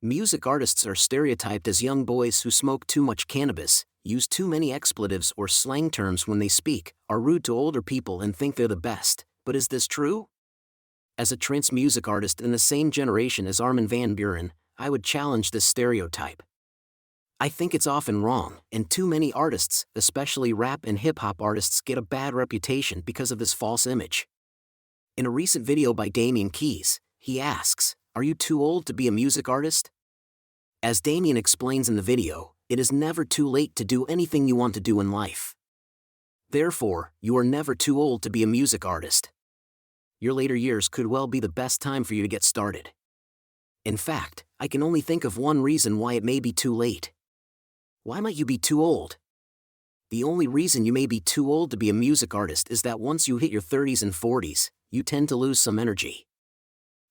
Music artists are stereotyped as young boys who smoke too much cannabis, use too many expletives or slang terms when they speak, are rude to older people and think they're the best. But is this true? As a trance music artist in the same generation as Armin Van Buuren, I would challenge this stereotype. I think it's often wrong, and too many artists, especially rap and hip-hop artists, get a bad reputation because of this false image. In a recent video by Damian Keyes, he asks, "Are you too old to be a music artist?" As Damian explains in the video, it is never too late to do anything you want to do in life. Therefore, you are never too old to be a music artist. Your later years could well be the best time for you to get started. In fact, I can only think of one reason why it may be too late. Why might you be too old? The only reason you may be too old to be a music artist is that once you hit your 30s and 40s, you tend to lose some energy.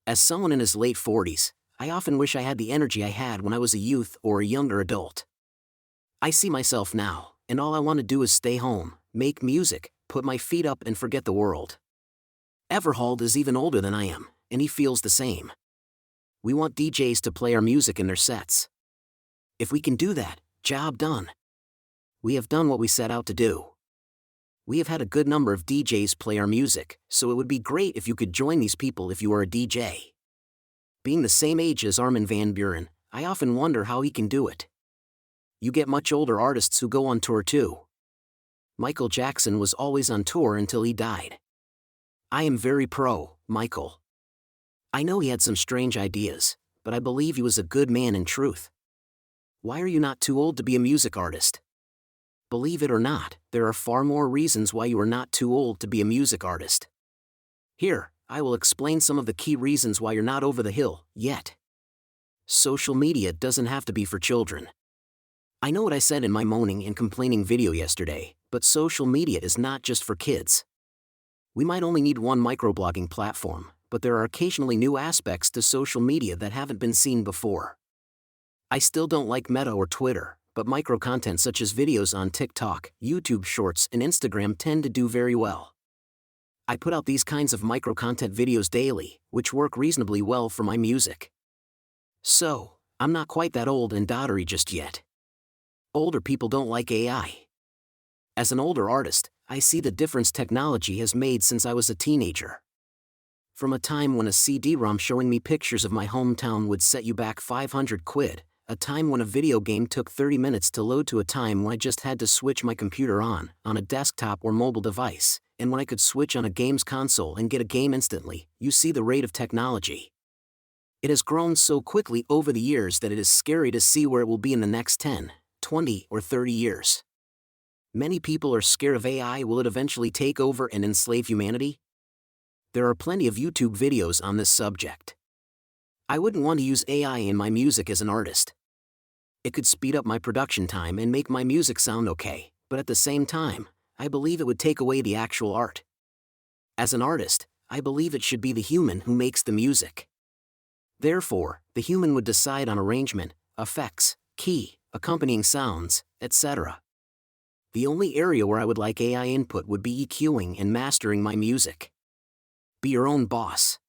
As someone in his late 40s, I often wish I had the energy I had when I was a youth or a younger adult. I see myself now, and all I want to do is stay home, make music, put my feet up and forget the world. Everhold is even older than I am, and he feels the same. We want DJs to play our music in their sets. If we can do that, job done. We have done what we set out to do. We have had a good number of DJs play our music, so it would be great if you could join these people if you are a DJ. Being the same age as Armin Van Buuren, I often wonder how he can do it. You get much older artists who go on tour too. Michael Jackson was always on tour until he died. I am very pro Michael. I know he had some strange ideas, but I believe he was a good man in truth. Why are you not too old to be a music artist? Believe it or not, there are far more reasons why you are not too old to be a music artist. Here, I will explain some of the key reasons why you're not over the hill yet. Social media doesn't have to be for children. I know what I said in my moaning and complaining video yesterday, but social media is not just for kids. We might only need one microblogging platform, but there are occasionally new aspects to social media that haven't been seen before. I still don't like Meta or Twitter, but micro-content such as videos on TikTok, YouTube Shorts, and Instagram tend to do very well. I put out these kinds of micro-content videos daily, which work reasonably well for my music. So, I'm not quite that old and doddery just yet. Older people don't like AI. As an older artist, I see the difference technology has made since I was a teenager. From a time when a CD-ROM showing me pictures of my hometown would set you back 500 quid, a time when a video game took 30 minutes to load to a time when I just had to switch my computer on a desktop or mobile device, and when I could switch on a games console and get a game instantly, you see the rate of technology. It has grown so quickly over the years that it is scary to see where it will be in the next 10, 20, or 30 years. Many people are scared of AI. Will it eventually take over and enslave humanity? There are plenty of YouTube videos on this subject. I wouldn't want to use AI in my music as an artist. It could speed up my production time and make my music sound okay, but at the same time, I believe it would take away the actual art. As an artist, I believe it should be the human who makes the music. Therefore, the human would decide on arrangement, effects, key, accompanying sounds, etc. The only area where I would like AI input would be EQing and mastering my music. Be your own boss.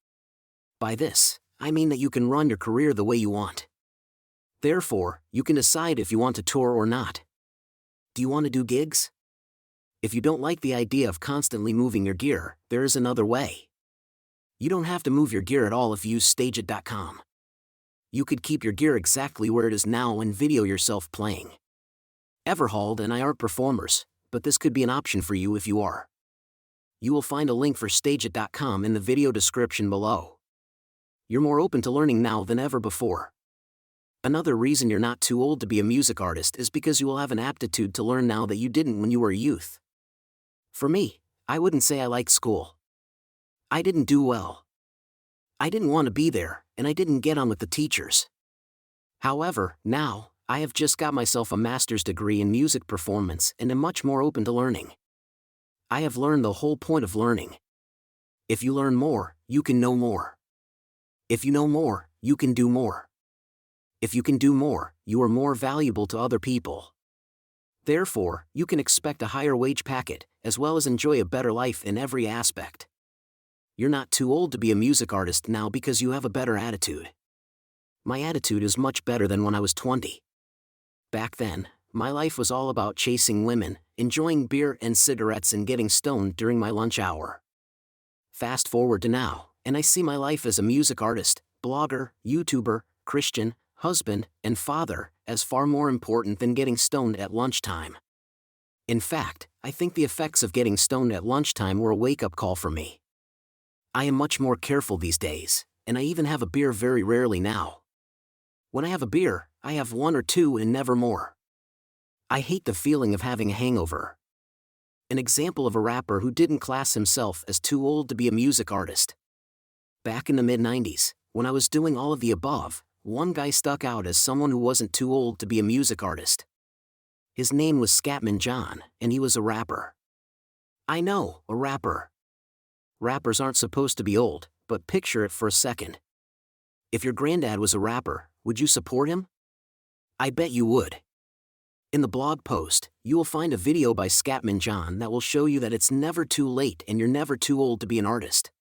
By this, I mean that you can run your career the way you want. Therefore, you can decide if you want to tour or not. Do you want to do gigs? If you don't like the idea of constantly moving your gear, there is another way. You don't have to move your gear at all if you use stageit.com. You could keep your gear exactly where it is now and video yourself playing. Everhold and I aren't performers, but this could be an option for you if you are. You will find a link for stageit.com in the video description below. You're more open to learning now than ever before. Another reason you're not too old to be a music artist is because you will have an aptitude to learn now that you didn't when you were a youth. For me, I wouldn't say I liked school. I didn't do well. I didn't want to be there, and I didn't get on with the teachers. However, now, I have just got myself a master's degree in music performance and am much more open to learning. I have learned the whole point of learning. If you learn more, you can know more. If you know more, you can do more. If you can do more, you are more valuable to other people. Therefore, you can expect a higher wage packet, as well as enjoy a better life in every aspect. You're not too old to be a music artist now because you have a better attitude. My attitude is much better than when I was 20. Back then, my life was all about chasing women, enjoying beer and cigarettes and getting stoned during my lunch hour. Fast forward to now, and I see my life as a music artist, blogger, YouTuber, Christian, husband, and father as far more important than getting stoned at lunchtime. In fact, I think the effects of getting stoned at lunchtime were a wake-up call for me. I am much more careful these days, and I even have a beer very rarely now. When I have a beer, I have one or two and never more. I hate the feeling of having a hangover. An example of a rapper who didn't class himself as too old to be a music artist. Back in the mid-90s, when I was doing all of the above, one guy stuck out as someone who wasn't too old to be a music artist. His name was Scatman John, and he was a rapper. I know, a rapper. Rappers aren't supposed to be old, but picture it for a second. If your granddad was a rapper, would you support him? I bet you would. In the blog post, you will find a video by Scatman John that will show you that it's never too late and you're never too old to be an artist.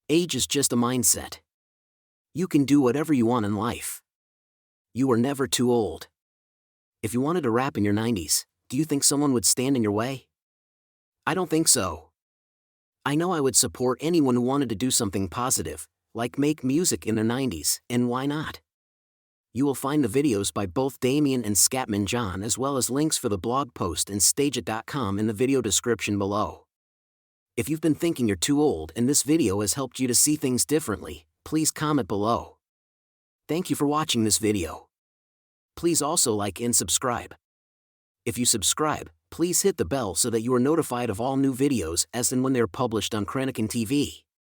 Age is just a mindset. You can do whatever you want in life. You are never too old. If you wanted to rap in your 90s, do you think someone would stand in your way? I don't think so. I know I would support anyone who wanted to do something positive, like make music in their 90s, and why not? You will find the videos by both Damian and Scatman John as well as links for the blog post and stageit.com in the video description below. If you've been thinking you're too old and this video has helped you to see things differently, please comment below. Thank you for watching this video. Please also like and subscribe. If you subscribe, please hit the bell so that you are notified of all new videos as and when they are published on Kranikin TV.